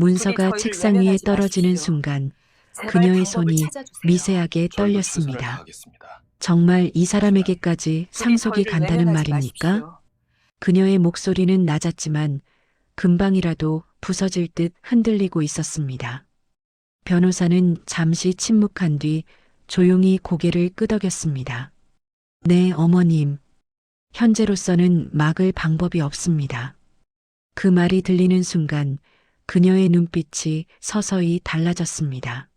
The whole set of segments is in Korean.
부디 문서가 저희를 책상 위에 외면하지 떨어지는 마십시오. 순간 제발 그녀의 방법을 손이 찾아주세요. 미세하게 저희도 최선을 떨렸습니다. 다하겠습니다. 정말 이 하지만 사람에게까지 부디 상속이 저희를 간다는 외면하지 말입니까? 마십시오. 그녀의 목소리는 낮았지만 금방이라도 부서질 듯 흔들리고 있었습니다. 변호사는 잠시 침묵한 뒤 조용히 고개를 끄덕였습니다. 네, 어머님. 현재로서는 막을 방법이 없습니다. 그 말이 들리는 순간 그녀의 눈빛이 서서히 달라졌습니다.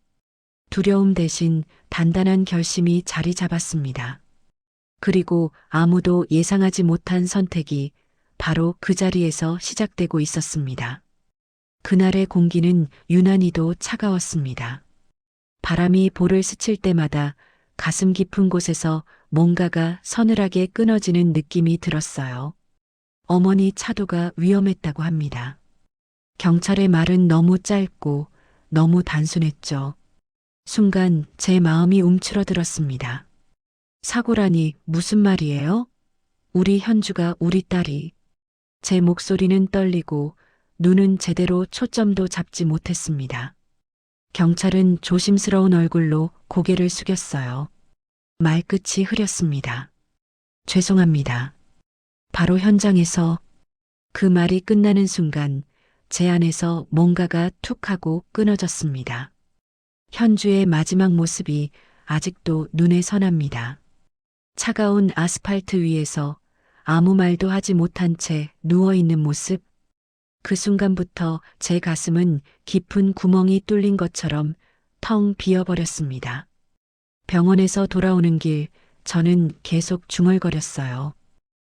두려움 대신 단단한 결심이 자리 잡았습니다. 그리고 아무도 예상하지 못한 선택이 바로 그 자리에서 시작되고 있었습니다. 그날의 공기는 유난히도 차가웠습니다. 바람이 볼을 스칠 때마다 가슴 깊은 곳에서 뭔가가 서늘하게 끊어지는 느낌이 들었어요. 어머니 차도가 위험했다고 합니다. 경찰의 말은 너무 짧고 너무 단순했죠. 순간 제 마음이 움츠러들었습니다. 사고라니 무슨 말이에요? 우리 현주가 우리 딸이. 제 목소리는 떨리고 눈은 제대로 초점도 잡지 못했습니다. 경찰은 조심스러운 얼굴로 고개를 숙였어요. 말끝이 흐렸습니다. 죄송합니다. 바로 현장에서 그 말이 끝나는 순간 제 안에서 뭔가가 툭 하고 끊어졌습니다. 현주의 마지막 모습이 아직도 눈에 선합니다. 차가운 아스팔트 위에서 아무 말도 하지 못한 채 누워있는 모습. 그 순간부터 제 가슴은 깊은 구멍이 뚫린 것처럼 텅 비어버렸습니다. 병원에서 돌아오는 길 저는 계속 중얼거렸어요.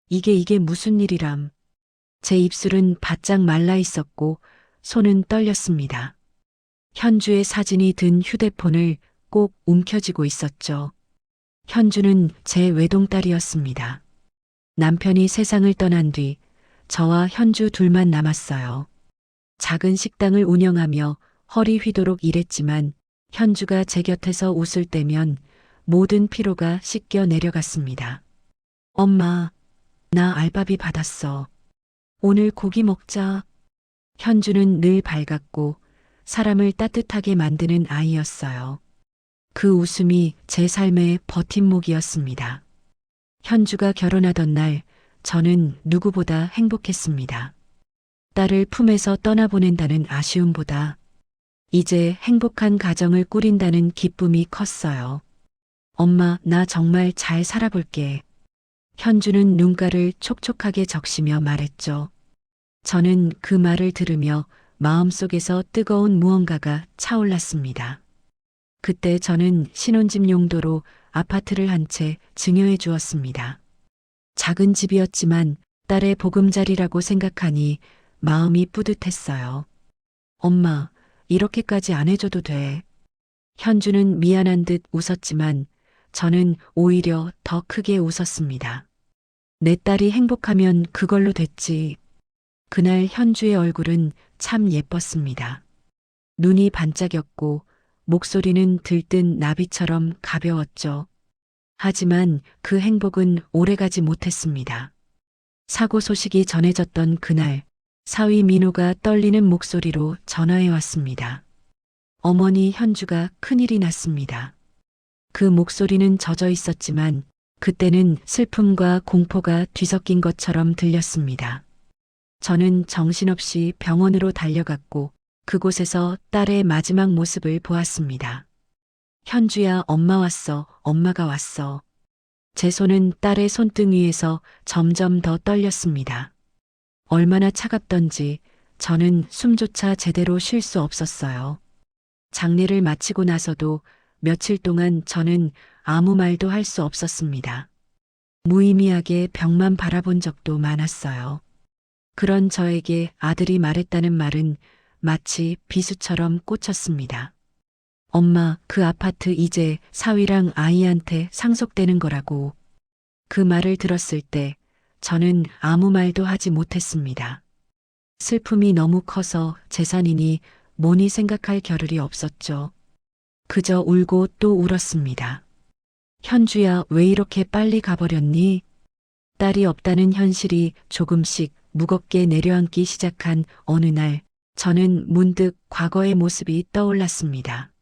이게 무슨 일이람. 제 입술은 바짝 말라 있었고 손은 떨렸습니다. 현주의 사진이 든 휴대폰을 꼭 움켜쥐고 있었죠. 현주는 제 외동딸이었습니다. 남편이 세상을 떠난 뒤 저와 현주 둘만 남았어요. 작은 식당을 운영하며 허리 휘도록 일했지만 현주가 제 곁에서 웃을 때면 모든 피로가 씻겨 내려갔습니다. 엄마, 나 알바비 받았어. 오늘 고기 먹자. 현주는 늘 밝았고 사람을 따뜻하게 만드는 아이였어요. 그 웃음이 제 삶의 버팀목이었습니다. 현주가 결혼하던 날 저는 누구보다 행복했습니다. 딸을 품에서 떠나보낸다는 아쉬움보다 이제 행복한 가정을 꾸린다는 기쁨이 컸어요. 엄마, 나 정말 잘 살아볼게. 현주는 눈가를 촉촉하게 적시며 말했죠. 저는 그 말을 들으며 마음속에서 뜨거운 무언가가 차올랐습니다. 그때 저는 신혼집 용도로 아파트를 한 채 증여해 주었습니다. 작은 집이었지만 딸의 보금자리라고 생각하니 마음이 뿌듯했어요. 엄마, 이렇게까지 안 해줘도 돼. 현주는 미안한 듯 웃었지만 저는 오히려 더 크게 웃었습니다. 내 딸이 행복하면 그걸로 됐지. 그날 현주의 얼굴은 참 예뻤습니다. 눈이 반짝였고 목소리는 들뜬 나비처럼 가벼웠죠. 하지만 그 행복은 오래가지 못했습니다. 사고 소식이 전해졌던 그날 사위 민호가 떨리는 목소리로 전화해 왔습니다. 어머니 현주가 큰일이 났습니다. 그 목소리는 젖어 있었지만 그때는 슬픔과 공포가 뒤섞인 것처럼 들렸습니다. 저는 정신없이 병원으로 달려갔고 그곳에서 딸의 마지막 모습을 보았습니다. 현주야, 엄마 왔어. 엄마가 왔어. 제 손은 딸의 손등 위에서 점점 더 떨렸습니다. 얼마나 차갑던지 저는 숨조차 제대로 쉴 수 없었어요. 장례를 마치고 나서도 며칠 동안 저는 아무 말도 할 수 없었습니다. 무의미하게 벽만 바라본 적도 많았어요. 그런 저에게 아들이 말했다는 말은 마치 비수처럼 꽂혔습니다. 엄마, 그 아파트 이제 사위랑 아이한테 상속되는 거라고. 그 말을 들었을 때 저는 아무 말도 하지 못했습니다. 슬픔이 너무 커서 재산이니 뭐니 생각할 겨를이 없었죠. 그저 울고 또 울었습니다. 현주야, 왜 이렇게 빨리 가버렸니? 딸이 없다는 현실이 조금씩 무겁게 내려앉기 시작한 어느 날 저는 문득 과거의 모습이 떠올랐습니다.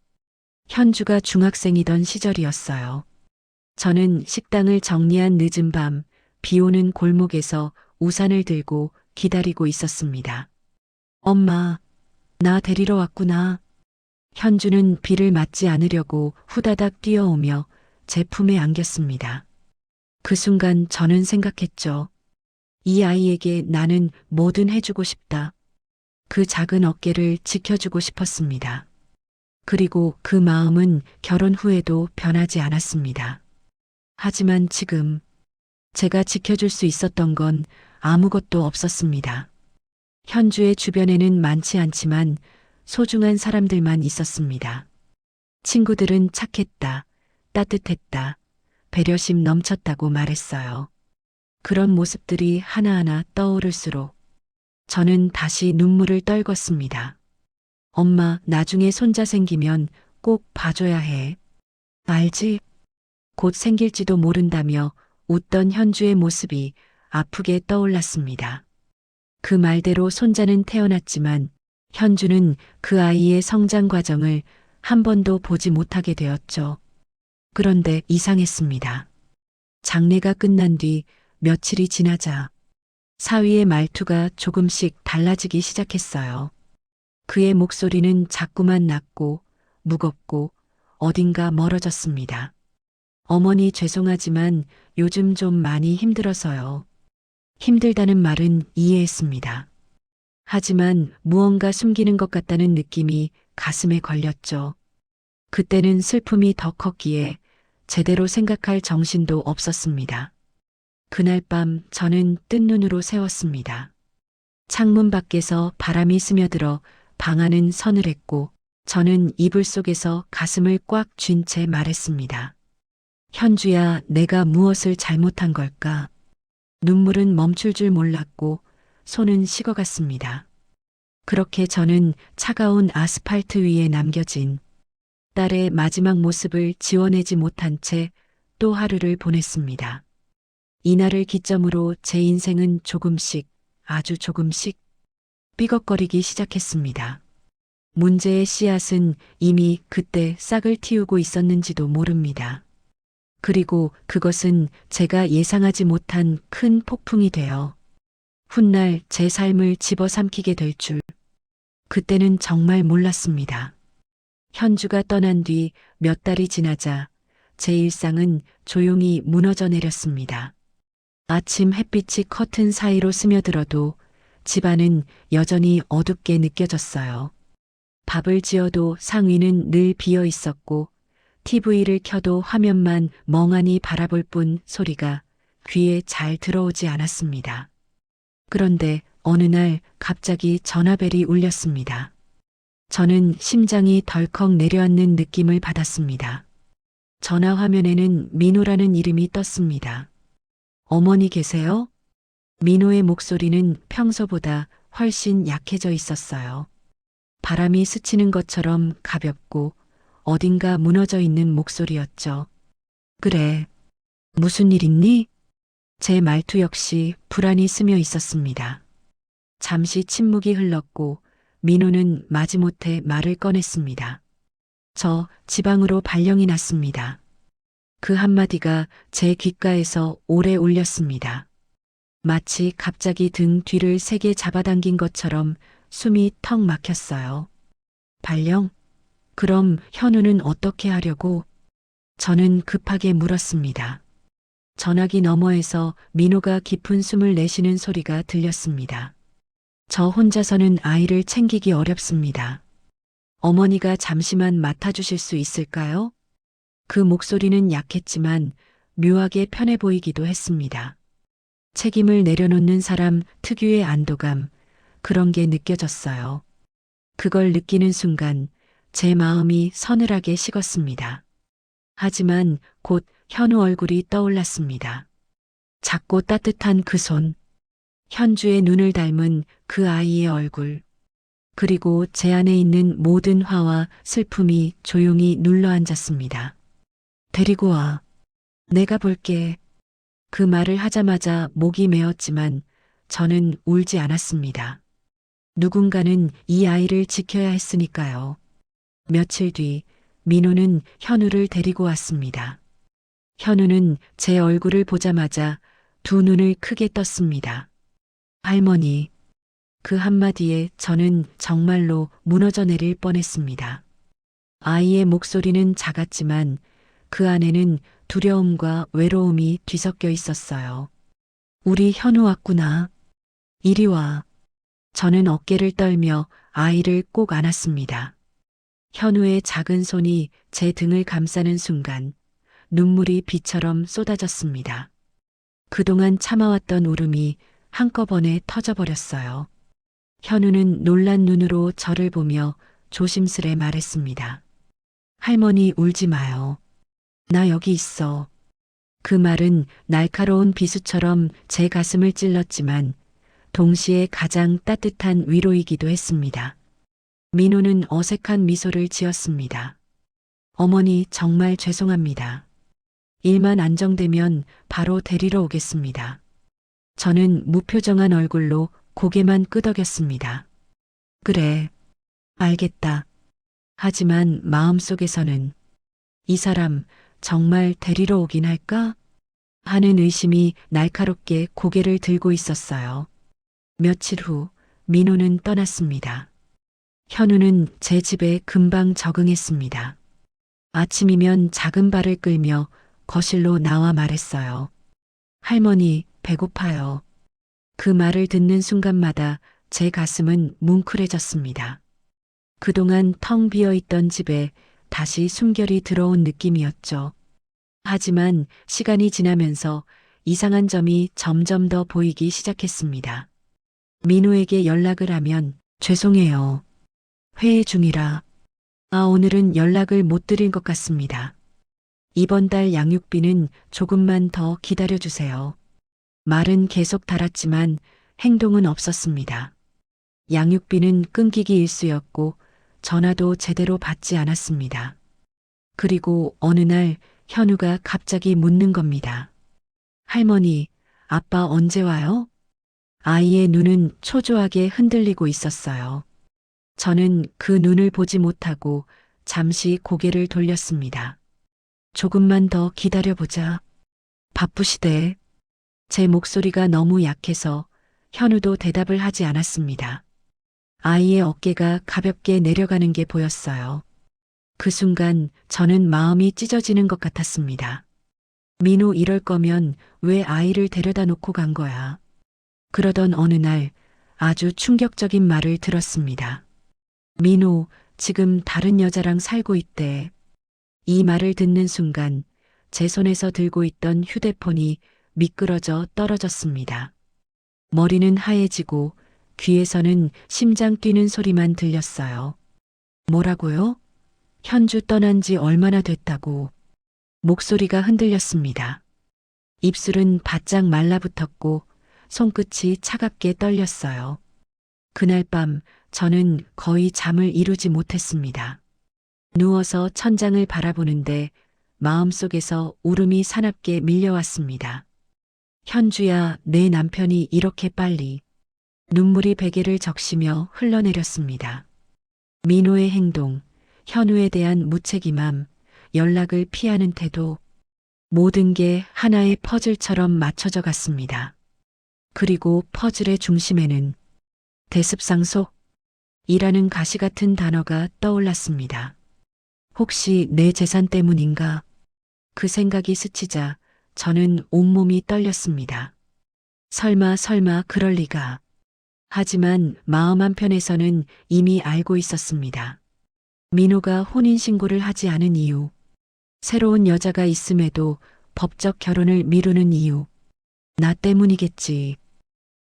현주가 중학생이던 시절이었어요. 저는 식당을 정리한 늦은 밤, 비 오는 골목에서 우산을 들고 기다리고 있었습니다. 엄마, 나 데리러 왔구나. 현주는 비를 맞지 않으려고 후다닥 뛰어오며 제 품에 안겼습니다. 그 순간 저는 생각했죠. 이 아이에게 나는 뭐든 해주고 싶다. 그 작은 어깨를 지켜주고 싶었습니다. 그리고 그 마음은 결혼 후에도 변하지 않았습니다. 하지만 지금 제가 지켜줄 수 있었던 건 아무것도 없었습니다. 현주의 주변에는 많지 않지만 소중한 사람들만 있었습니다. 친구들은 착했다, 따뜻했다, 배려심 넘쳤다고 말했어요. 그런 모습들이 하나하나 떠오를수록 저는 다시 눈물을 떨궜습니다. 엄마, 나중에 손자 생기면 꼭 봐줘야 해. 알지? 곧 생길지도 모른다며 웃던 현주의 모습이 아프게 떠올랐습니다. 그 말대로 손자는 태어났지만 현주는 그 아이의 성장 과정을 한 번도 보지 못하게 되었죠. 그런데 이상했습니다. 장례가 끝난 뒤 며칠이 지나자 사위의 말투가 조금씩 달라지기 시작했어요. 그의 목소리는 자꾸만 낮고 무겁고 어딘가 멀어졌습니다. 어머니 죄송하지만 요즘 좀 많이 힘들어서요. 힘들다는 말은 이해했습니다. 하지만 무언가 숨기는 것 같다는 느낌이 가슴에 걸렸죠. 그때는 슬픔이 더 컸기에 제대로 생각할 정신도 없었습니다. 그날 밤 저는 뜬 눈으로 새웠습니다. 창문 밖에서 바람이 스며들어 방 안은 서늘했고 저는 이불 속에서 가슴을 꽉 쥔 채 말했습니다. 현주야, 내가 무엇을 잘못한 걸까? 눈물은 멈출 줄 몰랐고 손은 식어갔습니다. 그렇게 저는 차가운 아스팔트 위에 남겨진 딸의 마지막 모습을 지워내지 못한 채 또 하루를 보냈습니다. 이날을 기점으로 제 인생은 조금씩, 아주 조금씩 삐걱거리기 시작했습니다. 문제의 씨앗은 이미 그때 싹을 틔우고 있었는지도 모릅니다. 그리고 그것은 제가 예상하지 못한 큰 폭풍이 되어 훗날 제 삶을 집어삼키게 될 줄, 그때는 정말 몰랐습니다. 현주가 떠난 뒤 몇 달이 지나자 제 일상은 조용히 무너져 내렸습니다. 아침 햇빛이 커튼 사이로 스며들어도 집안은 여전히 어둡게 느껴졌어요. 밥을 지어도 상위는 늘 비어 있었고 TV를 켜도 화면만 멍하니 바라볼 뿐 소리가 귀에 잘 들어오지 않았습니다. 그런데 어느 날 갑자기 전화벨이 울렸습니다. 저는 심장이 덜컥 내려앉는 느낌을 받았습니다. 전화 화면에는 민호라는 이름이 떴습니다. 어머니 계세요? 민호의 목소리는 평소보다 훨씬 약해져 있었어요. 바람이 스치는 것처럼 가볍고 어딘가 무너져 있는 목소리였죠. 그래. 무슨 일 있니? 제 말투 역시 불안이 스며 있었습니다. 잠시 침묵이 흘렀고 민호는 마지못해 말을 꺼냈습니다. 저 지방으로 발령이 났습니다. 그 한마디가 제 귓가에서 오래 울렸습니다. 마치 갑자기 등 뒤를 세게 잡아당긴 것처럼 숨이 턱 막혔어요. 발령? 그럼 현우는 어떻게 하려고? 저는 급하게 물었습니다. 전화기 너머에서 민호가 깊은 숨을 내쉬는 소리가 들렸습니다. 저 혼자서는 아이를 챙기기 어렵습니다. 어머니가 잠시만 맡아주실 수 있을까요? 그 목소리는 약했지만 묘하게 편해 보이기도 했습니다. 책임을 내려놓는 사람 특유의 안도감, 그런 게 느껴졌어요. 그걸 느끼는 순간 제 마음이 서늘하게 식었습니다. 하지만 곧 현우 얼굴이 떠올랐습니다. 작고 따뜻한 그 손, 현주의 눈을 닮은 그 아이의 얼굴, 그리고 제 안에 있는 모든 화와 슬픔이 조용히 눌러앉았습니다. 데리고 와. 내가 볼게. 그 말을 하자마자 목이 메었지만 저는 울지 않았습니다. 누군가는 이 아이를 지켜야 했으니까요. 며칠 뒤 민호는 현우를 데리고 왔습니다. 현우는 제 얼굴을 보자마자 두 눈을 크게 떴습니다. 할머니, 그 한마디에 저는 정말로 무너져 내릴 뻔했습니다. 아이의 목소리는 작았지만 그 안에는 두려움과 외로움이 뒤섞여 있었어요. 우리 현우 왔구나. 이리 와. 저는 어깨를 떨며 아이를 꼭 안았습니다. 현우의 작은 손이 제 등을 감싸는 순간 눈물이 비처럼 쏟아졌습니다. 그동안 참아왔던 울음이 한꺼번에 터져버렸어요. 현우는 놀란 눈으로 저를 보며 조심스레 말했습니다. 할머니 울지 마요. 나 여기 있어. 그 말은 날카로운 비수처럼 제 가슴을 찔렀지만 동시에 가장 따뜻한 위로이기도 했습니다. 민호는 어색한 미소를 지었습니다. 어머니 정말 죄송합니다. 일만 안정되면 바로 데리러 오겠습니다. 저는 무표정한 얼굴로 고개만 끄덕였습니다. 그래, 알겠다. 하지만 마음속에서는 이 사람 정말 데리러 오긴 할까? 하는 의심이 날카롭게 고개를 들고 있었어요. 며칠 후 민호는 떠났습니다. 현우는 제 집에 금방 적응했습니다. 아침이면 작은 발을 끌며 거실로 나와 말했어요. 할머니, 배고파요. 그 말을 듣는 순간마다 제 가슴은 뭉클해졌습니다. 그동안 텅 비어 있던 집에 다시 숨결이 들어온 느낌이었죠. 하지만 시간이 지나면서 이상한 점이 점점 더 보이기 시작했습니다. 민호에게 연락을 하면 죄송해요. 회의 중이라. 오늘은 연락을 못 드린 것 같습니다. 이번 달 양육비는 조금만 더 기다려주세요. 말은 계속 달았지만 행동은 없었습니다. 양육비는 끊기기 일쑤였고 전화도 제대로 받지 않았습니다. 그리고 어느 날 현우가 갑자기 묻는 겁니다. 할머니, 아빠 언제 와요? 아이의 눈은 초조하게 흔들리고 있었어요. 저는 그 눈을 보지 못하고 잠시 고개를 돌렸습니다. 조금만 더 기다려보자. 바쁘시대. 제 목소리가 너무 약해서 현우도 대답을 하지 않았습니다. 아이의 어깨가 가볍게 내려가는 게 보였어요. 그 순간 저는 마음이 찢어지는 것 같았습니다. 민호 이럴 거면 왜 아이를 데려다 놓고 간 거야. 그러던 어느 날 아주 충격적인 말을 들었습니다. 민호, 지금 다른 여자랑 살고 있대. 이 말을 듣는 순간 제 손에서 들고 있던 휴대폰이 미끄러져 떨어졌습니다. 머리는 하얘지고 귀에서는 심장 뛰는 소리만 들렸어요. 뭐라고요? 현주 떠난 지 얼마나 됐다고. 목소리가 흔들렸습니다. 입술은 바짝 말라붙었고 손끝이 차갑게 떨렸어요. 그날 밤 저는 거의 잠을 이루지 못했습니다. 누워서 천장을 바라보는데 마음속에서 울음이 사납게 밀려왔습니다. 현주야, 내 남편이 이렇게 빨리. 눈물이 베개를 적시며 흘러내렸습니다. 민호의 행동, 현우에 대한 무책임함, 연락을 피하는 태도, 모든 게 하나의 퍼즐처럼 맞춰져 갔습니다. 그리고 퍼즐의 중심에는 대습상속, 이라는 가시 같은 단어가 떠올랐습니다. 혹시 내 재산 때문인가? 그 생각이 스치자 저는 온몸이 떨렸습니다. 설마 그럴 리가. 하지만 마음 한편에서는 이미 알고 있었습니다. 민호가 혼인신고를 하지 않은 이유, 새로운 여자가 있음에도 법적 결혼을 미루는 이유, 나 때문이겠지.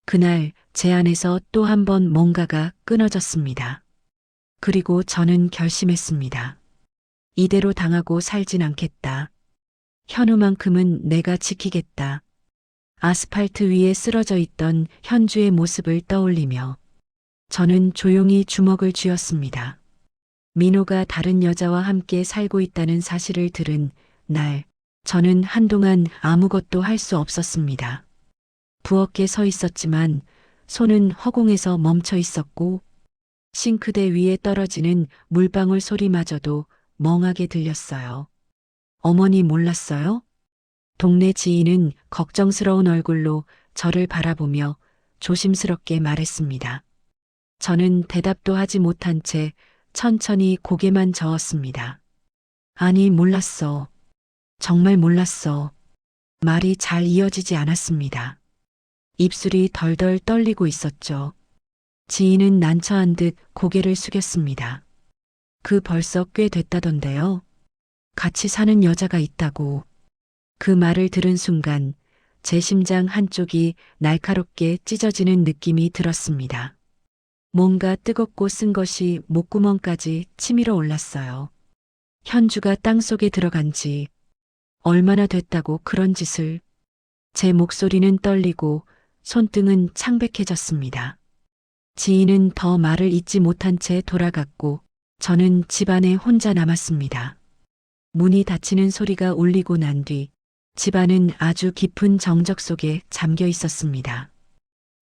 그날 제 안에서 또 한 번 뭔가가 끊어졌습니다. 그리고 저는 결심했습니다. 이대로 당하고 살진 않겠다. 현우만큼은 내가 지키겠다. 아스팔트 위에 쓰러져 있던 현주의 모습을 떠올리며 저는 조용히 주먹을 쥐었습니다. 민호가 다른 여자와 함께 살고 있다는 사실을 들은 날, 저는 한동안 아무것도 할 수 없었습니다. 부엌에 서 있었지만 손은 허공에서 멈춰 있었고 싱크대 위에 떨어지는 물방울 소리마저도 멍하게 들렸어요. 어머니 몰랐어요? 동네 지인은 걱정스러운 얼굴로 저를 바라보며 조심스럽게 말했습니다. 저는 대답도 하지 못한 채 천천히 고개만 저었습니다. 아니, 몰랐어. 정말 몰랐어. 말이 잘 이어지지 않았습니다. 입술이 덜덜 떨리고 있었죠. 지인은 난처한 듯 고개를 숙였습니다. 그 벌써 꽤 됐다던데요. 같이 사는 여자가 있다고. 그 말을 들은 순간 제 심장 한쪽이 날카롭게 찢어지는 느낌이 들었습니다. 뭔가 뜨겁고 쓴 것이 목구멍까지 치밀어 올랐어요. 현주가 땅속에 들어간 지 얼마나 됐다고 그런 짓을. 제 목소리는 떨리고 손등은 창백해졌습니다. 지인은 더 말을 잇지 못한 채 돌아갔고 저는 집안에 혼자 남았습니다. 문이 닫히는 소리가 울리고 난 뒤 집안은 아주 깊은 정적 속에 잠겨 있었습니다.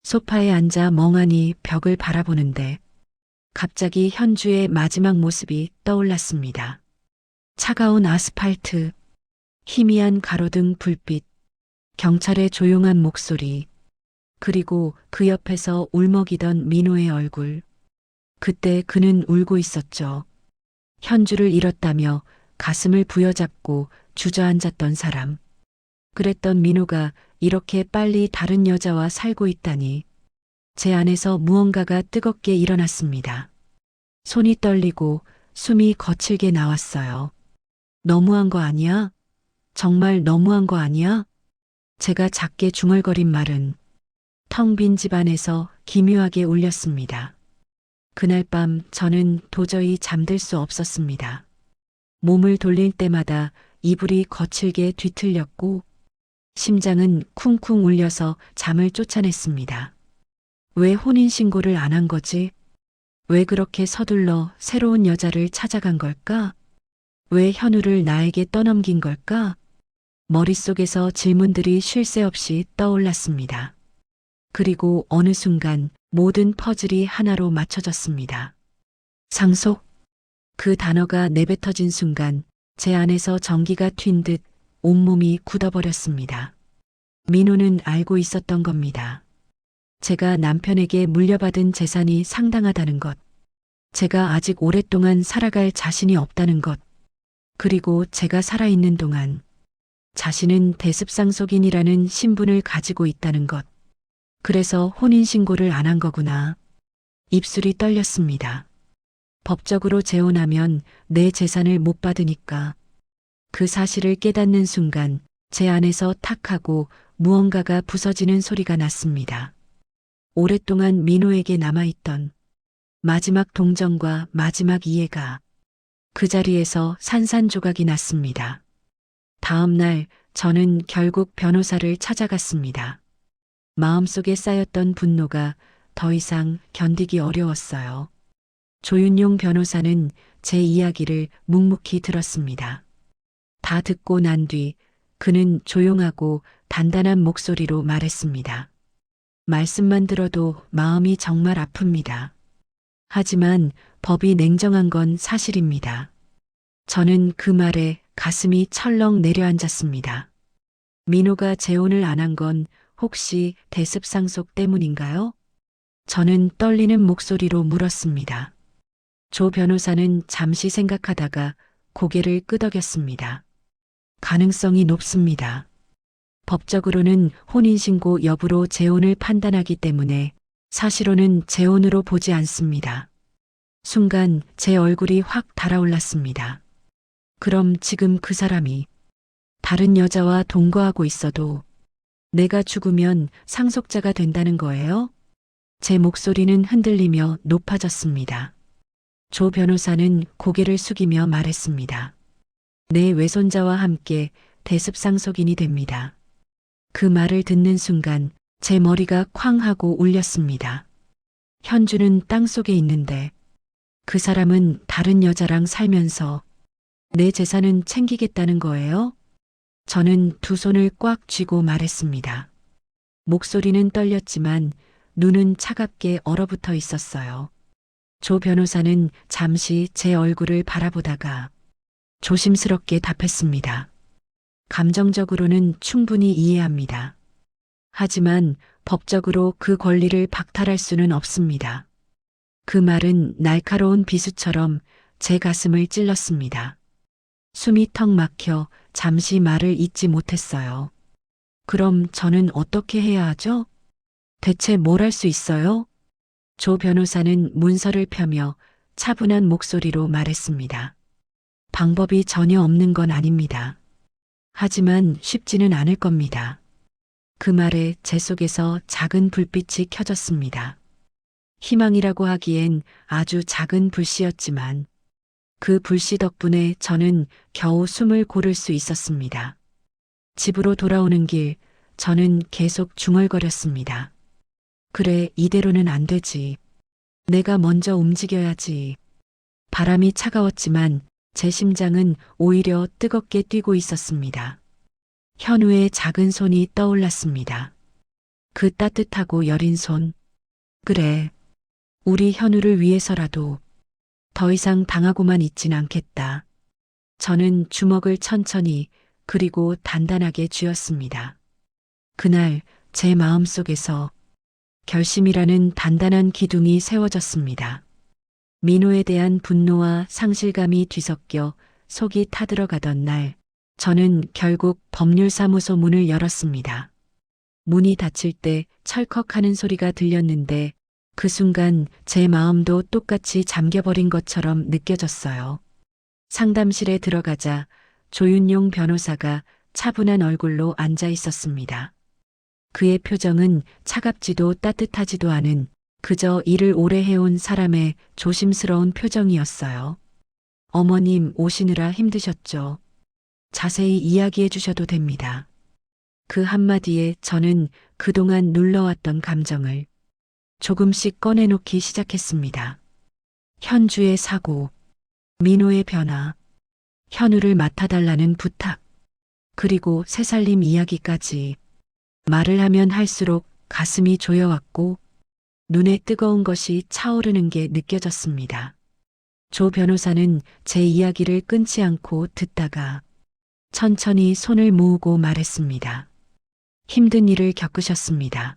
소파에 앉아 멍하니 벽을 바라보는데 갑자기 현주의 마지막 모습이 떠올랐습니다. 차가운 아스팔트, 희미한 가로등 불빛, 경찰의 조용한 목소리, 그리고 그 옆에서 울먹이던 민호의 얼굴. 그때 그는 울고 있었죠. 현주를 잃었다며 가슴을 부여잡고 주저앉았던 사람. 그랬던 민호가 이렇게 빨리 다른 여자와 살고 있다니. 제 안에서 무언가가 뜨겁게 일어났습니다. 손이 떨리고 숨이 거칠게 나왔어요. 너무한 거 아니야? 정말 너무한 거 아니야? 제가 작게 중얼거린 말은 텅 빈 집안에서 기묘하게 울렸습니다. 그날 밤 저는 도저히 잠들 수 없었습니다. 몸을 돌릴 때마다 이불이 거칠게 뒤틀렸고 심장은 쿵쿵 울려서 잠을 쫓아냈습니다. 왜 혼인신고를 안 한 거지? 왜 그렇게 서둘러 새로운 여자를 찾아간 걸까? 왜 현우를 나에게 떠넘긴 걸까? 머릿속에서 질문들이 쉴 새 없이 떠올랐습니다. 그리고 어느 순간 모든 퍼즐이 하나로 맞춰졌습니다. 상속? 그 단어가 내뱉어진 순간 제 안에서 전기가 튄 듯 온몸이 굳어버렸습니다. 민호는 알고 있었던 겁니다. 제가 남편에게 물려받은 재산이 상당하다는 것, 제가 아직 오랫동안 살아갈 자신이 없다는 것, 그리고 제가 살아있는 동안 자신은 대습상속인이라는 신분을 가지고 있다는 것. 그래서 혼인신고를 안 한 거구나. 입술이 떨렸습니다. 법적으로 재혼하면 내 재산을 못 받으니까. 그 사실을 깨닫는 순간 제 안에서 탁 하고 무언가가 부서지는 소리가 났습니다. 오랫동안 민호에게 남아있던 마지막 동정과 마지막 이해가 그 자리에서 산산조각이 났습니다. 다음 날 저는 결국 변호사를 찾아갔습니다. 마음속에 쌓였던 분노가 더 이상 견디기 어려웠어요. 조윤용 변호사는 제 이야기를 묵묵히 들었습니다. 다 듣고 난 뒤 그는 조용하고 단단한 목소리로 말했습니다. 말씀만 들어도 마음이 정말 아픕니다. 하지만 법이 냉정한 건 사실입니다. 저는 그 말에 가슴이 철렁 내려앉았습니다. 민호가 재혼을 안 한 건 혹시 대습상속 때문인가요? 저는 떨리는 목소리로 물었습니다. 조 변호사는 잠시 생각하다가 고개를 끄덕였습니다. 가능성이 높습니다. 법적으로는 혼인신고 여부로 재혼을 판단하기 때문에 사실로는 재혼으로 보지 않습니다. 순간 제 얼굴이 확 달아올랐습니다. 그럼 지금 그 사람이 다른 여자와 동거하고 있어도 내가 죽으면 상속자가 된다는 거예요? 제 목소리는 흔들리며 높아졌습니다. 조 변호사는 고개를 숙이며 말했습니다. 내 외손자와 함께 대습상속인이 됩니다. 그 말을 듣는 순간 제 머리가 쾅 하고 울렸습니다. 현주는 땅속에 있는데 그 사람은 다른 여자랑 살면서 내 재산은 챙기겠다는 거예요? 저는 두 손을 꽉 쥐고 말했습니다. 목소리는 떨렸지만 눈은 차갑게 얼어붙어 있었어요. 조 변호사는 잠시 제 얼굴을 바라보다가 조심스럽게 답했습니다. 감정적으로는 충분히 이해합니다. 하지만 법적으로 그 권리를 박탈할 수는 없습니다. 그 말은 날카로운 비수처럼 제 가슴을 찔렀습니다. 숨이 턱 막혀 잠시 말을 잇지 못했어요. 그럼 저는 어떻게 해야 하죠? 대체 뭘 할 수 있어요? 조 변호사는 문서를 펴며 차분한 목소리로 말했습니다. 방법이 전혀 없는 건 아닙니다. 하지만 쉽지는 않을 겁니다. 그 말에 제 속에서 작은 불빛이 켜졌습니다. 희망이라고 하기엔 아주 작은 불씨였지만 그 불씨 덕분에 저는 겨우 숨을 고를 수 있었습니다. 집으로 돌아오는 길 저는 계속 중얼거렸습니다. 그래, 이대로는 안 되지. 내가 먼저 움직여야지. 바람이 차가웠지만 제 심장은 오히려 뜨겁게 뛰고 있었습니다. 현우의 작은 손이 떠올랐습니다. 그 따뜻하고 여린 손. 그래, 우리 현우를 위해서라도 더 이상 당하고만 있진 않겠다. 저는 주먹을 천천히 그리고 단단하게 쥐었습니다. 그날 제 마음속에서 결심이라는 단단한 기둥이 세워졌습니다. 민호에 대한 분노와 상실감이 뒤섞여 속이 타들어가던 날, 저는 결국 법률사무소 문을 열었습니다. 문이 닫힐 때 철컥하는 소리가 들렸는데 그 순간 제 마음도 똑같이 잠겨버린 것처럼 느껴졌어요. 상담실에 들어가자 조윤용 변호사가 차분한 얼굴로 앉아 있었습니다. 그의 표정은 차갑지도 따뜻하지도 않은 그저 일을 오래 해온 사람의 조심스러운 표정이었어요. 어머님 오시느라 힘드셨죠? 자세히 이야기해 주셔도 됩니다. 그 한마디에 저는 그동안 눌러왔던 감정을 조금씩 꺼내놓기 시작했습니다. 현주의 사고, 민호의 변화, 현우를 맡아달라는 부탁, 그리고 새살림 이야기까지 말을 하면 할수록 가슴이 조여왔고 눈에 뜨거운 것이 차오르는 게 느껴졌습니다. 조 변호사는 제 이야기를 끊지 않고 듣다가 천천히 손을 모으고 말했습니다. 힘든 일을 겪으셨습니다.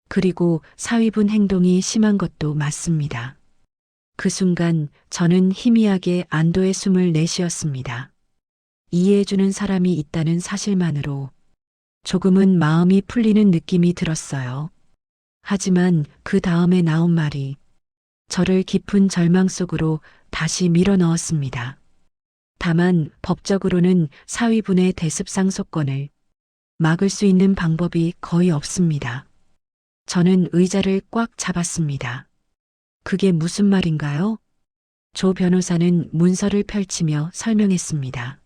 그리고 사위분 행동이 심한 것도 맞습니다. 그 순간 저는 희미하게 안도의 숨을 내쉬었습니다. 이해해주는 사람이 있다는 사실만으로 조금은 마음이 풀리는 느낌이 들었어요. 하지만 그 다음에 나온 말이 저를 깊은 절망 속으로 다시 밀어넣었습니다. 다만 법적으로는 사위분의 대습상속권을 막을 수 있는 방법이 거의 없습니다. 저는 의자를 꽉 잡았습니다. 그게 무슨 말인가요? 조 변호사는 문서를 펼치며 설명했습니다.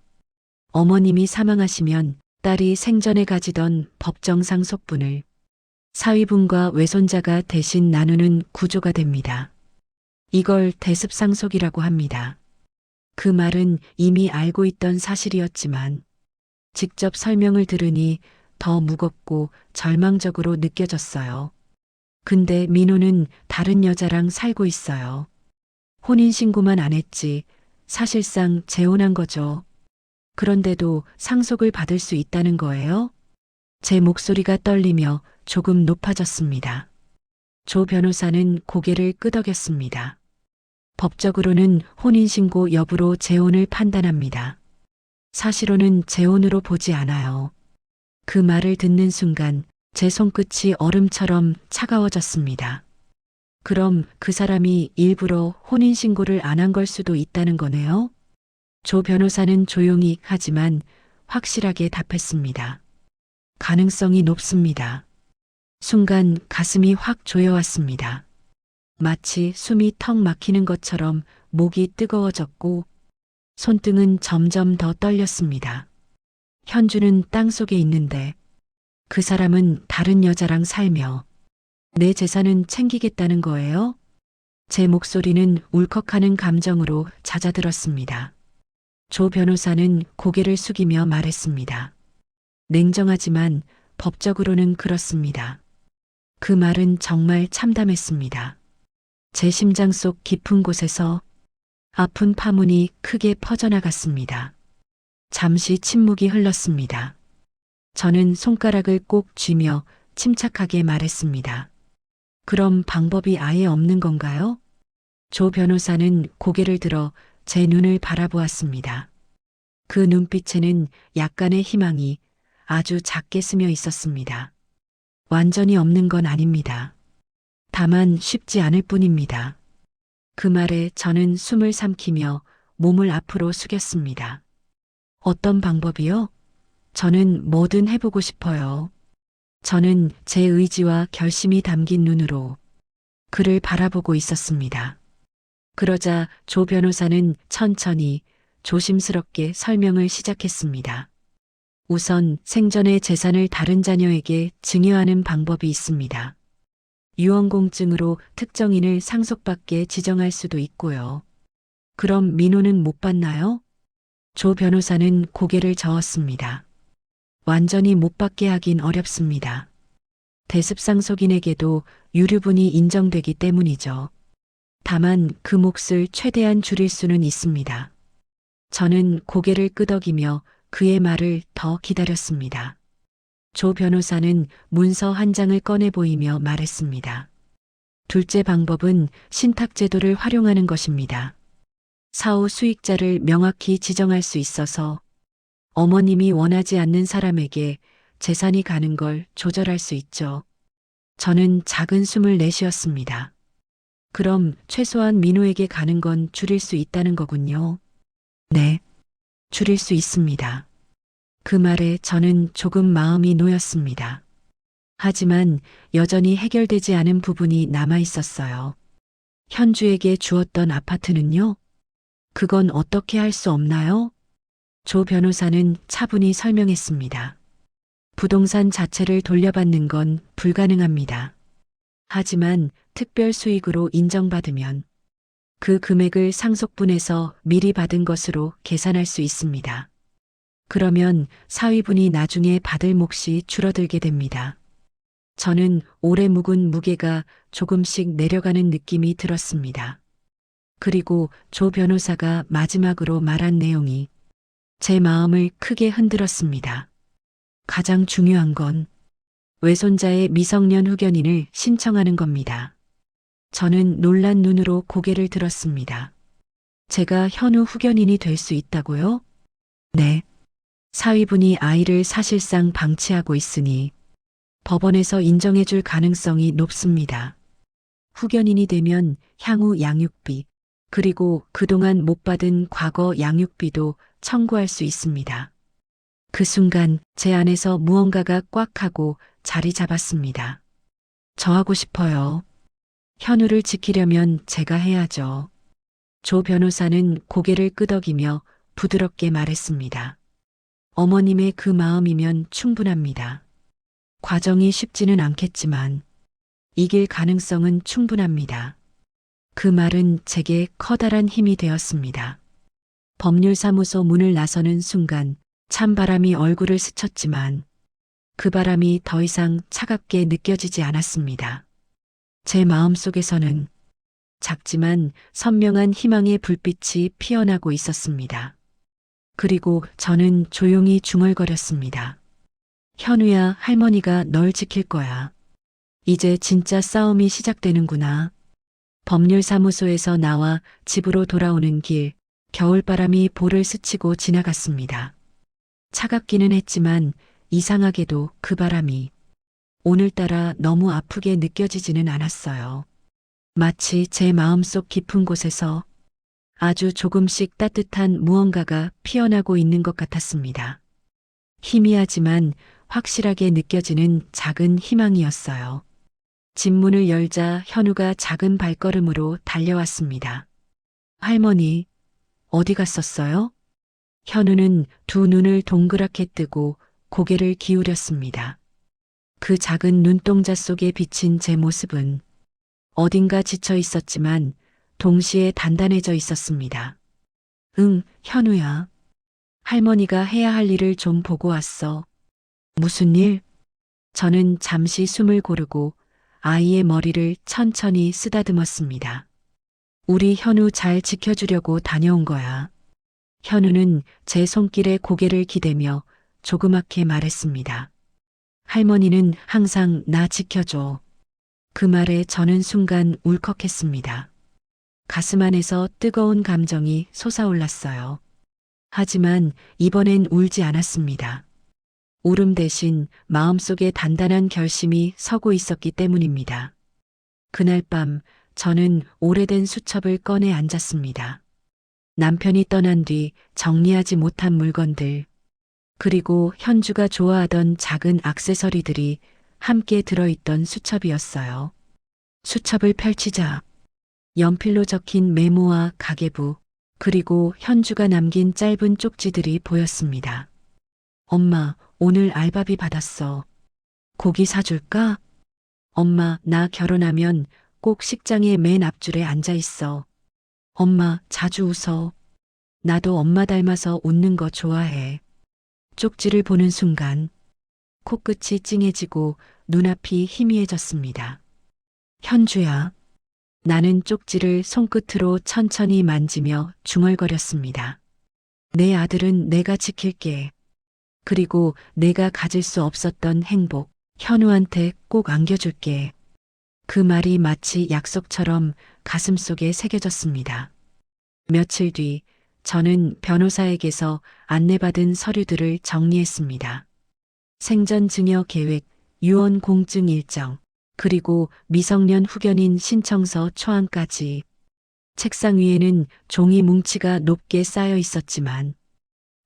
어머님이 사망하시면 딸이 생전에 가지던 법정 상속분을 사위분과 외손자가 대신 나누는 구조가 됩니다. 이걸 대습상속이라고 합니다. 그 말은 이미 알고 있던 사실이었지만 직접 설명을 들으니 더 무겁고 절망적으로 느껴졌어요. 근데 민호는 다른 여자랑 살고 있어요. 혼인신고만 안 했지 사실상 재혼한 거죠. 그런데도 상속을 받을 수 있다는 거예요? 제 목소리가 떨리며 조금 높아졌습니다. 조 변호사는 고개를 끄덕였습니다. 법적으로는 혼인신고 여부로 재혼을 판단합니다. 사실로는 재혼으로 보지 않아요. 그 말을 듣는 순간 제 손끝이 얼음처럼 차가워졌습니다. 그럼 그 사람이 일부러 혼인신고를 안 한 걸 수도 있다는 거네요? 조 변호사는 조용히 하지만 확실하게 답했습니다. 가능성이 높습니다. 순간 가슴이 확 조여왔습니다. 마치 숨이 턱 막히는 것처럼 목이 뜨거워졌고 손등은 점점 더 떨렸습니다. 현주는 땅속에 있는데 그 사람은 다른 여자랑 살며 내 재산은 챙기겠다는 거예요? 제 목소리는 울컥하는 감정으로 잦아들었습니다. 조 변호사는 고개를 숙이며 말했습니다. 냉정하지만 법적으로는 그렇습니다. 그 말은 정말 참담했습니다. 제 심장 속 깊은 곳에서 아픈 파문이 크게 퍼져나갔습니다. 잠시 침묵이 흘렀습니다. 저는 손가락을 꼭 쥐며 침착하게 말했습니다. 그럼 방법이 아예 없는 건가요? 조 변호사는 고개를 들어 제 눈을 바라보았습니다. 그 눈빛에는 약간의 희망이 아주 작게 스며 있었습니다. 완전히 없는 건 아닙니다. 다만 쉽지 않을 뿐입니다. 그 말에 저는 숨을 삼키며 몸을 앞으로 숙였습니다. 어떤 방법이요? 저는 뭐든 해보고 싶어요. 저는 제 의지와 결심이 담긴 눈으로 그를 바라보고 있었습니다. 그러자 조 변호사는 천천히 조심스럽게 설명을 시작했습니다. 우선 생전의 재산을 다른 자녀에게 증여하는 방법이 있습니다. 유언공증으로 특정인을 상속받게 지정할 수도 있고요. 그럼 민호는 못 받나요? 조 변호사는 고개를 저었습니다. 완전히 못 받게 하긴 어렵습니다. 대습상속인에게도 유류분이 인정되기 때문이죠. 다만 그 몫을 최대한 줄일 수는 있습니다. 저는 고개를 끄덕이며 그의 말을 더 기다렸습니다. 조 변호사는 문서 한 장을 꺼내 보이며 말했습니다. 둘째 방법은 신탁제도를 활용하는 것입니다. 사후 수익자를 명확히 지정할 수 있어서 어머님이 원하지 않는 사람에게 재산이 가는 걸 조절할 수 있죠. 저는 작은 숨을 내쉬었습니다. 그럼 최소한 민호에게 가는 건 줄일 수 있다는 거군요. 네, 줄일 수 있습니다. 그 말에 저는 조금 마음이 놓였습니다. 하지만 여전히 해결되지 않은 부분이 남아 있었어요. 현주에게 주었던 아파트는요? 그건 어떻게 할 수 없나요? 조 변호사는 차분히 설명했습니다. 부동산 자체를 돌려받는 건 불가능합니다. 하지만 특별 수익으로 인정받으면 그 금액을 상속분에서 미리 받은 것으로 계산할 수 있습니다. 그러면 사위분이 나중에 받을 몫이 줄어들게 됩니다. 저는 오래 묵은 무게가 조금씩 내려가는 느낌이 들었습니다. 그리고 조 변호사가 마지막으로 말한 내용이 제 마음을 크게 흔들었습니다. 가장 중요한 건 외손자의 미성년 후견인을 신청하는 겁니다. 저는 놀란 눈으로 고개를 들었습니다. 제가 현우 후견인이 될 수 있다고요? 네. 사위분이 아이를 사실상 방치하고 있으니 법원에서 인정해줄 가능성이 높습니다. 후견인이 되면 향후 양육비, 그리고 그동안 못 받은 과거 양육비도 청구할 수 있습니다. 그 순간 제 안에서 무언가가 꽉 하고 자리 잡았습니다. 저 하고 싶어요. 현우를 지키려면 제가 해야죠. 조 변호사는 고개를 끄덕이며 부드럽게 말했습니다. 어머님의 그 마음이면 충분합니다. 과정이 쉽지는 않겠지만 이길 가능성은 충분합니다. 그 말은 제게 커다란 힘이 되었습니다. 법률사무소 문을 나서는 순간 찬바람이 얼굴을 스쳤지만 그 바람이 더 이상 차갑게 느껴지지 않았습니다. 제 마음속에서는 작지만 선명한 희망의 불빛이 피어나고 있었습니다. 그리고 저는 조용히 중얼거렸습니다. 현우야, 할머니가 널 지킬 거야. 이제 진짜 싸움이 시작되는구나. 법률사무소에서 나와 집으로 돌아오는 길, 겨울바람이 볼을 스치고 지나갔습니다. 차갑기는 했지만 이상하게도 그 바람이 오늘따라 너무 아프게 느껴지지는 않았어요. 마치 제 마음속 깊은 곳에서 아주 조금씩 따뜻한 무언가가 피어나고 있는 것 같았습니다. 희미하지만 확실하게 느껴지는 작은 희망이었어요. 집 문을 열자 현우가 작은 발걸음으로 달려왔습니다. 할머니, 어디 갔었어요? 현우는 두 눈을 동그랗게 뜨고 고개를 기울였습니다. 그 작은 눈동자 속에 비친 제 모습은 어딘가 지쳐 있었지만 동시에 단단해져 있었습니다. 응, 현우야. 할머니가 해야 할 일을 좀 보고 왔어. 무슨 일? 저는 잠시 숨을 고르고 아이의 머리를 천천히 쓰다듬었습니다. 우리 현우 잘 지켜주려고 다녀온 거야. 현우는 제 손길에 고개를 기대며 조그맣게 말했습니다. 할머니는 항상 나 지켜줘. 그 말에 저는 순간 울컥했습니다. 가슴 안에서 뜨거운 감정이 솟아올랐어요. 하지만 이번엔 울지 않았습니다. 울음 대신 마음속에 단단한 결심이 서고 있었기 때문입니다. 그날 밤 저는 오래된 수첩을 꺼내 앉았습니다. 남편이 떠난 뒤 정리하지 못한 물건들, 그리고 현주가 좋아하던 작은 액세서리들이 함께 들어있던 수첩이었어요. 수첩을 펼치자 연필로 적힌 메모와 가계부, 그리고 현주가 남긴 짧은 쪽지들이 보였습니다. 엄마, 오늘 알바비 받았어. 고기 사줄까? 엄마, 나 결혼하면 꼭 식장의 맨 앞줄에 앉아 있어. 엄마, 자주 웃어. 나도 엄마 닮아서 웃는 거 좋아해. 쪽지를 보는 순간 코끝이 찡해지고 눈앞이 희미해졌습니다. 현주야. 나는 쪽지를 손끝으로 천천히 만지며 중얼거렸습니다. 내 아들은 내가 지킬게. 그리고 내가 가질 수 없었던 행복, 현우한테 꼭 안겨줄게. 그 말이 마치 약속처럼 가슴속에 새겨졌습니다. 며칠 뒤 저는 변호사에게서 안내받은 서류들을 정리했습니다. 생전 증여 계획, 유언 공증 일정, 그리고 미성년 후견인 신청서 초안까지. 책상 위에는 종이 뭉치가 높게 쌓여 있었지만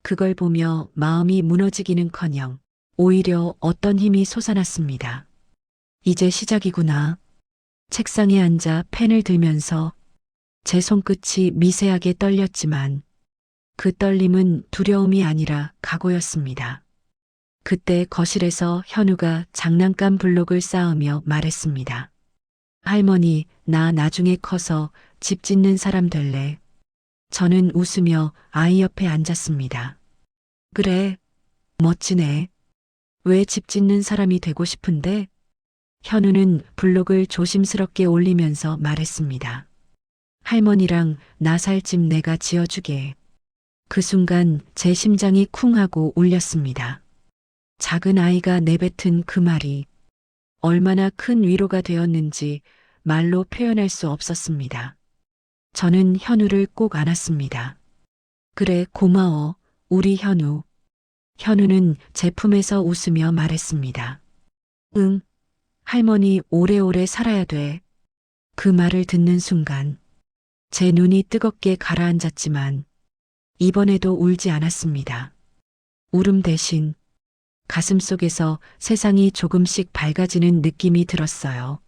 그걸 보며 마음이 무너지기는커녕 오히려 어떤 힘이 솟아났습니다. 이제 시작이구나. 책상에 앉아 펜을 들면서 제 손끝이 미세하게 떨렸지만 그 떨림은 두려움이 아니라 각오였습니다. 그때 거실에서 현우가 장난감 블록을 쌓으며 말했습니다. 할머니, 나 나중에 커서 집 짓는 사람 될래. 저는 웃으며 아이 옆에 앉았습니다. 그래, 멋지네. 왜 집 짓는 사람이 되고 싶은데? 현우는 블록을 조심스럽게 올리면서 말했습니다. 할머니랑 나 살 집 내가 지어주게. 그 순간 제 심장이 쿵 하고 울렸습니다. 작은 아이가 내뱉은 그 말이 얼마나 큰 위로가 되었는지 말로 표현할 수 없었습니다. 저는 현우를 꼭 안았습니다. 그래, 고마워, 우리 현우. 현우는 제 품에서 웃으며 말했습니다. 응, 할머니 오래오래 살아야 돼. 그 말을 듣는 순간 제 눈이 뜨겁게 가라앉았지만 이번에도 울지 않았습니다. 울음 대신 가슴 속에서 세상이 조금씩 밝아지는 느낌이 들었어요.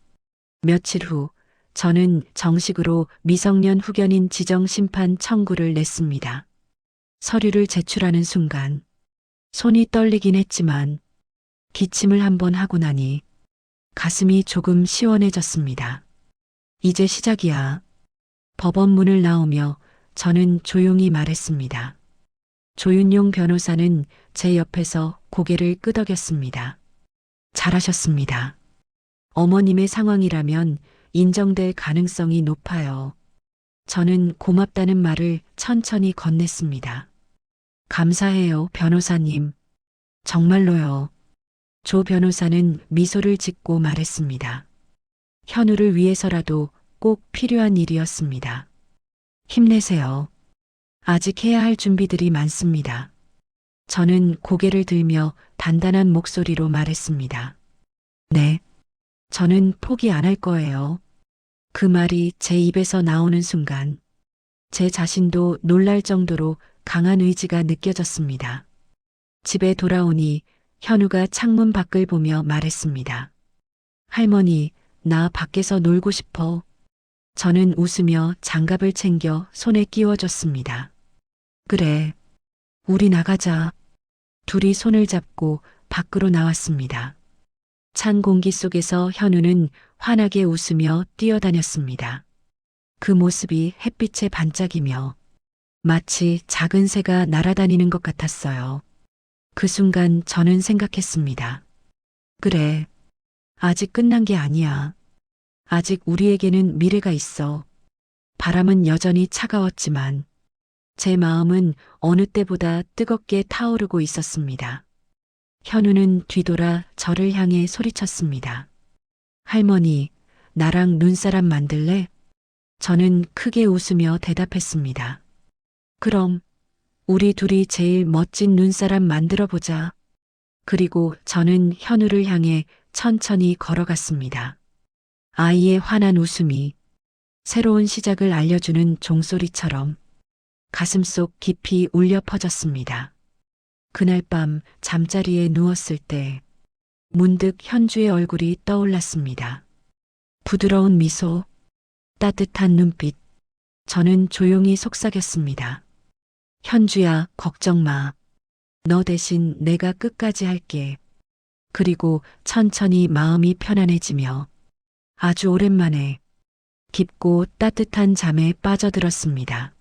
며칠 후 저는 정식으로 미성년 후견인 지정 심판 청구를 냈습니다. 서류를 제출하는 순간 손이 떨리긴 했지만 기침을 한번 하고 나니 가슴이 조금 시원해졌습니다. 이제 시작이야. 법원 문을 나오며 저는 조용히 말했습니다. 조윤용 변호사는 제 옆에서 고개를 끄덕였습니다. 잘하셨습니다. 어머님의 상황이라면 인정될 가능성이 높아요. 저는 고맙다는 말을 천천히 건넸습니다. 감사해요, 변호사님. 정말로요. 조 변호사는 미소를 짓고 말했습니다. 현우를 위해서라도 꼭 필요한 일이었습니다. 힘내세요. 아직 해야 할 준비들이 많습니다. 저는 고개를 들며 단단한 목소리로 말했습니다. 네. 저는 포기 안 할 거예요. 그 말이 제 입에서 나오는 순간 제 자신도 놀랄 정도로 강한 의지가 느껴졌습니다. 집에 돌아오니 현우가 창문 밖을 보며 말했습니다. 할머니, 나 밖에서 놀고 싶어. 저는 웃으며 장갑을 챙겨 손에 끼워줬습니다. 그래, 우리 나가자. 둘이 손을 잡고 밖으로 나왔습니다. 찬 공기 속에서 현우는 환하게 웃으며 뛰어다녔습니다. 그 모습이 햇빛에 반짝이며 마치 작은 새가 날아다니는 것 같았어요. 그 순간 저는 생각했습니다. 그래, 아직 끝난 게 아니야. 아직 우리에게는 미래가 있어. 바람은 여전히 차가웠지만 제 마음은 어느 때보다 뜨겁게 타오르고 있었습니다. 현우는 뒤돌아 저를 향해 소리쳤습니다. 할머니, 나랑 눈사람 만들래? 저는 크게 웃으며 대답했습니다. 그럼 우리 둘이 제일 멋진 눈사람 만들어 보자. 그리고 저는 현우를 향해 천천히 걸어갔습니다. 아이의 환한 웃음이 새로운 시작을 알려주는 종소리처럼 가슴속 깊이 울려 퍼졌습니다. 그날 밤 잠자리에 누웠을 때 문득 현주의 얼굴이 떠올랐습니다. 부드러운 미소, 따뜻한 눈빛. 저는 조용히 속삭였습니다. 현주야, 걱정 마. 너 대신 내가 끝까지 할게. 그리고 천천히 마음이 편안해지며 아주 오랜만에 깊고 따뜻한 잠에 빠져들었습니다.